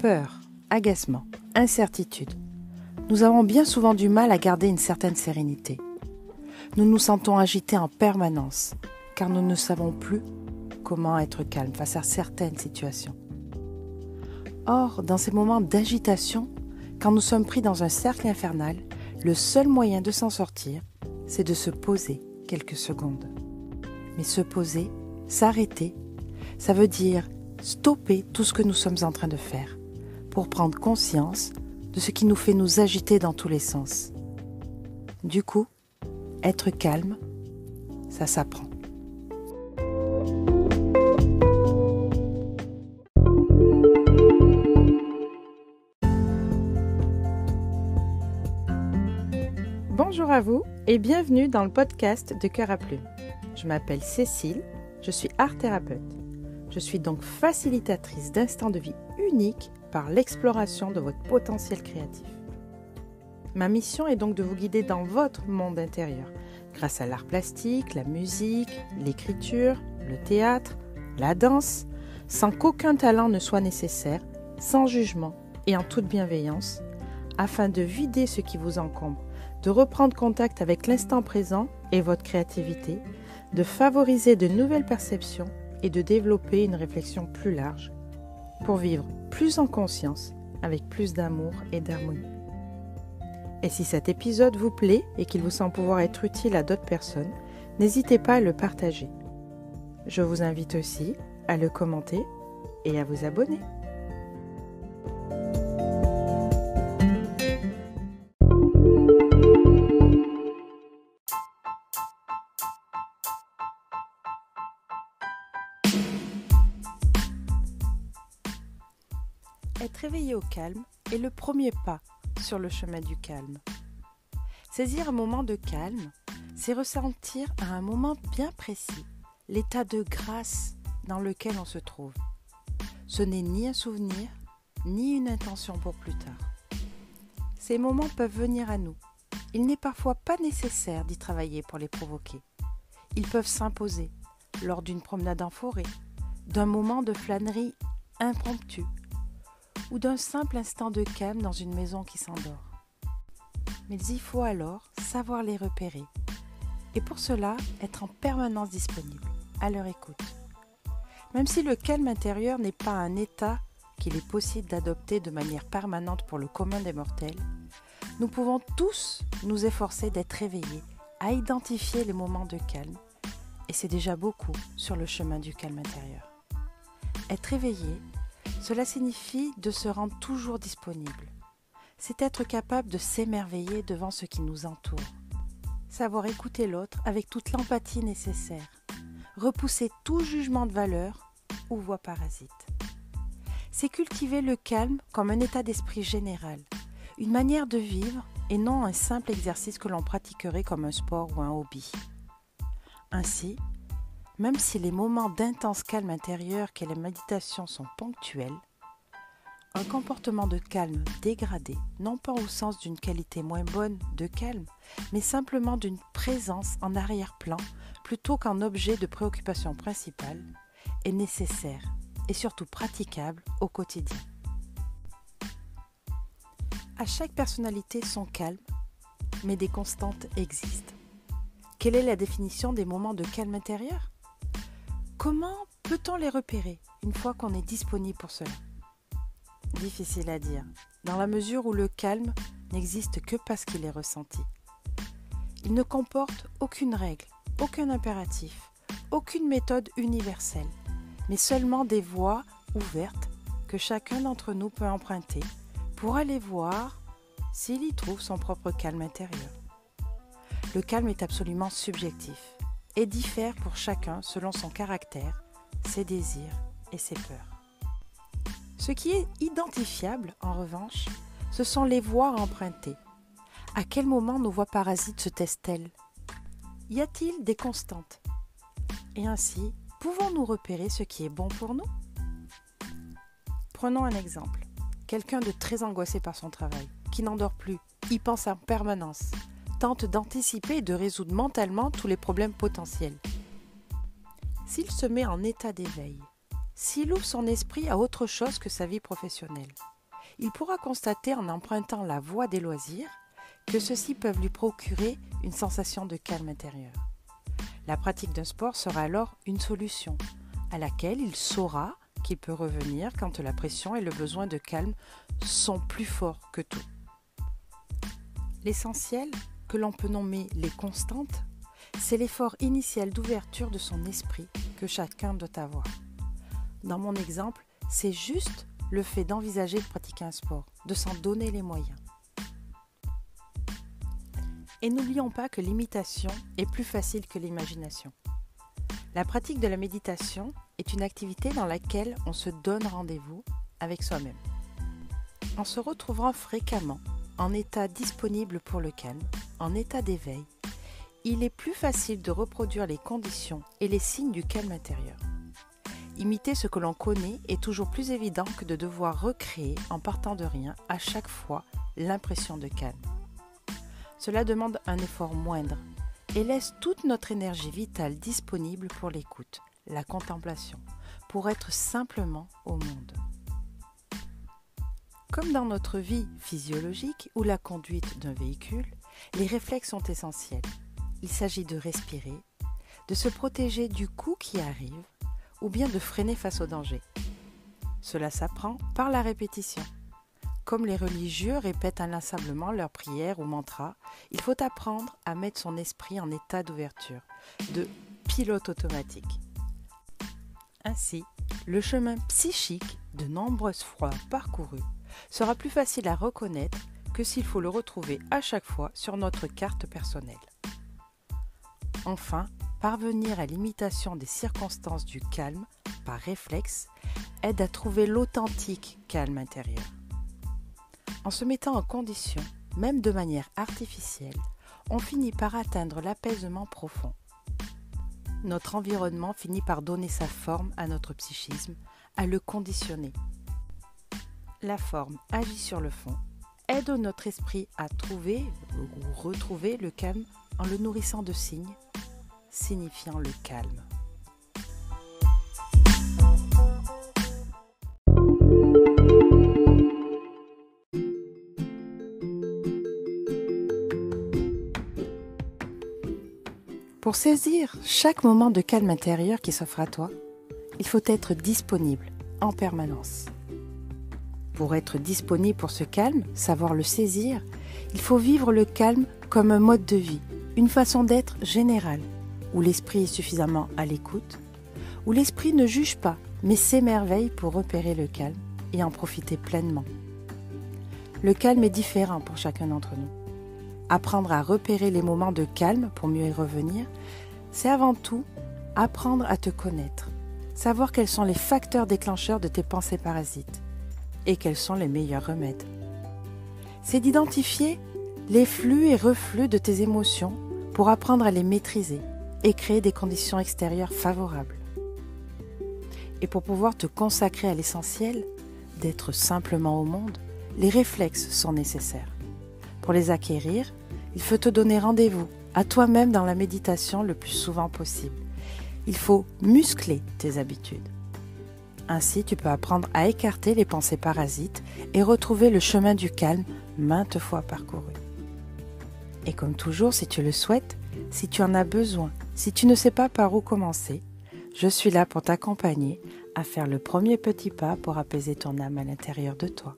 peur, agacement, incertitude. Nous avons bien souvent du mal à garder une certaine sérénité. Nous nous sentons agités en permanence, car nous ne savons plus comment être calme face à certaines situations. Or, dans ces moments d'agitation, quand nous sommes pris dans un cercle infernal, le seul moyen de s'en sortir, c'est de se poser quelques secondes. Mais se poser, s'arrêter, ça veut dire stopper tout ce que nous sommes en train de faire pour prendre conscience de ce qui nous fait nous agiter dans tous les sens. Du coup, être calme, ça s'apprend. Bonjour à vous et bienvenue dans le podcast de Cœur à Plume. Je m'appelle Cécile, je suis art-thérapeute. Je suis donc facilitatrice d'instants de vie uniques par l'exploration de votre potentiel créatif. Ma mission est donc de vous guider dans votre monde intérieur, grâce à l'art plastique, la musique, l'écriture, le théâtre, la danse, sans qu'aucun talent ne soit nécessaire, sans jugement et en toute bienveillance, afin de vider ce qui vous encombre, de reprendre contact avec l'instant présent et votre créativité, de favoriser de nouvelles perceptions et de développer une réflexion plus large pour vivre plus en conscience, avec plus d'amour et d'harmonie. Et si cet épisode vous plaît et qu'il vous semble pouvoir être utile à d'autres personnes, n'hésitez pas à le partager. Je vous invite aussi à le commenter et à vous abonner. Être éveillé au calme est le premier pas sur le chemin du calme. Saisir un moment de calme, c'est ressentir à un moment bien précis l'état de grâce dans lequel on se trouve. Ce n'est ni un souvenir, ni une intention pour plus tard. Ces moments peuvent venir à nous. Il n'est parfois pas nécessaire d'y travailler pour les provoquer. Ils peuvent s'imposer lors d'une promenade en forêt, d'un moment de flânerie impromptu, ou d'un simple instant de calme dans une maison qui s'endort. Mais il faut alors savoir les repérer et pour cela être en permanence disponible, à leur écoute. Même si le calme intérieur n'est pas un état qu'il est possible d'adopter de manière permanente pour le commun des mortels, nous pouvons tous nous efforcer d'être éveillés, à identifier les moments de calme, et c'est déjà beaucoup sur le chemin du calme intérieur. Être éveillé, cela signifie de se rendre toujours disponible. C'est être capable de s'émerveiller devant ce qui nous entoure. Savoir écouter l'autre avec toute l'empathie nécessaire. Repousser tout jugement de valeur ou voix parasite. C'est cultiver le calme comme un état d'esprit général, une manière de vivre et non un simple exercice que l'on pratiquerait comme un sport ou un hobby. Ainsi, même si les moments d'intense calme intérieur qu'est la méditation sont ponctuels, un comportement de calme dégradé, non pas au sens d'une qualité moins bonne de calme, mais simplement d'une présence en arrière-plan plutôt qu'en objet de préoccupation principale, est nécessaire et surtout praticable au quotidien. À chaque personnalité son calme, mais des constantes existent. Quelle est la définition des moments de calme intérieur ? Comment peut-on les repérer une fois qu'on est disponible pour cela ? Difficile à dire, dans la mesure où le calme n'existe que parce qu'il est ressenti. Il ne comporte aucune règle, aucun impératif, aucune méthode universelle, mais seulement des voies ouvertes que chacun d'entre nous peut emprunter pour aller voir s'il y trouve son propre calme intérieur. Le calme est absolument subjectif et diffère pour chacun selon son caractère, ses désirs et ses peurs. Ce qui est identifiable, en revanche, ce sont les voies empruntées. À quel moment nos voies parasites se taisent-elles ? Y a-t-il des constantes ? Et ainsi, pouvons-nous repérer ce qui est bon pour nous ? Prenons un exemple. Quelqu'un de très angoissé par son travail, qui n'en dort plus, y pense en permanence, tente d'anticiper et de résoudre mentalement tous les problèmes potentiels. S'il se met en état d'éveil, s'il ouvre son esprit à autre chose que sa vie professionnelle, il pourra constater en empruntant la voie des loisirs que ceux-ci peuvent lui procurer une sensation de calme intérieur. La pratique d'un sport sera alors une solution à laquelle il saura qu'il peut revenir quand la pression et le besoin de calme sont plus forts que tout. L'essentiel, que l'on peut nommer les constantes, c'est l'effort initial d'ouverture de son esprit que chacun doit avoir. Dans mon exemple, c'est juste le fait d'envisager de pratiquer un sport, de s'en donner les moyens. Et n'oublions pas que l'imitation est plus facile que l'imagination. La pratique de la méditation est une activité dans laquelle on se donne rendez-vous avec soi-même. En se retrouvant fréquemment en état disponible pour le calme, en état d'éveil, il est plus facile de reproduire les conditions et les signes du calme intérieur. Imiter ce que l'on connaît est toujours plus évident que de devoir recréer en partant de rien à chaque fois l'impression de calme. Cela demande un effort moindre et laisse toute notre énergie vitale disponible pour l'écoute, la contemplation, pour être simplement au monde. Comme dans notre vie physiologique ou la conduite d'un véhicule, les réflexes sont essentiels. Il s'agit de respirer, de se protéger du coup qui arrive ou bien de freiner face au danger. Cela s'apprend par la répétition. Comme les religieux répètent inlassablement leurs prières ou mantras, il faut apprendre à mettre son esprit en état d'ouverture, de pilote automatique. Ainsi, le chemin psychique de nombreuses fois parcouru sera plus facile à reconnaître que s'il faut le retrouver à chaque fois sur notre carte personnelle. Enfin, parvenir à l'imitation des circonstances du calme par réflexe aide à trouver l'authentique calme intérieur. En se mettant en condition, même de manière artificielle, on finit par atteindre l'apaisement profond. Notre environnement finit par donner sa forme à notre psychisme, à le conditionner. La forme agit sur le fond, aide notre esprit à trouver ou retrouver le calme en le nourrissant de signes, signifiant le calme. Pour saisir chaque moment de calme intérieur qui s'offre à toi, il faut être disponible en permanence. Pour être disponible pour ce calme, savoir le saisir, il faut vivre le calme comme un mode de vie, une façon d'être générale, où l'esprit est suffisamment à l'écoute, où l'esprit ne juge pas, mais s'émerveille pour repérer le calme et en profiter pleinement. Le calme est différent pour chacun d'entre nous. Apprendre à repérer les moments de calme pour mieux y revenir, c'est avant tout apprendre à te connaître, savoir quels sont les facteurs déclencheurs de tes pensées parasites et quels sont les meilleurs remèdes. C'est d'identifier les flux et reflux de tes émotions pour apprendre à les maîtriser et créer des conditions extérieures favorables. Et pour pouvoir te consacrer à l'essentiel, d'être simplement au monde, les réflexes sont nécessaires. Pour les acquérir, il faut te donner rendez-vous à toi-même dans la méditation le plus souvent possible. Il faut muscler tes habitudes. Ainsi, tu peux apprendre à écarter les pensées parasites et retrouver le chemin du calme maintes fois parcouru. Et comme toujours, si tu le souhaites, si tu en as besoin, si tu ne sais pas par où commencer, je suis là pour t'accompagner à faire le premier petit pas pour apaiser ton âme à l'intérieur de toi.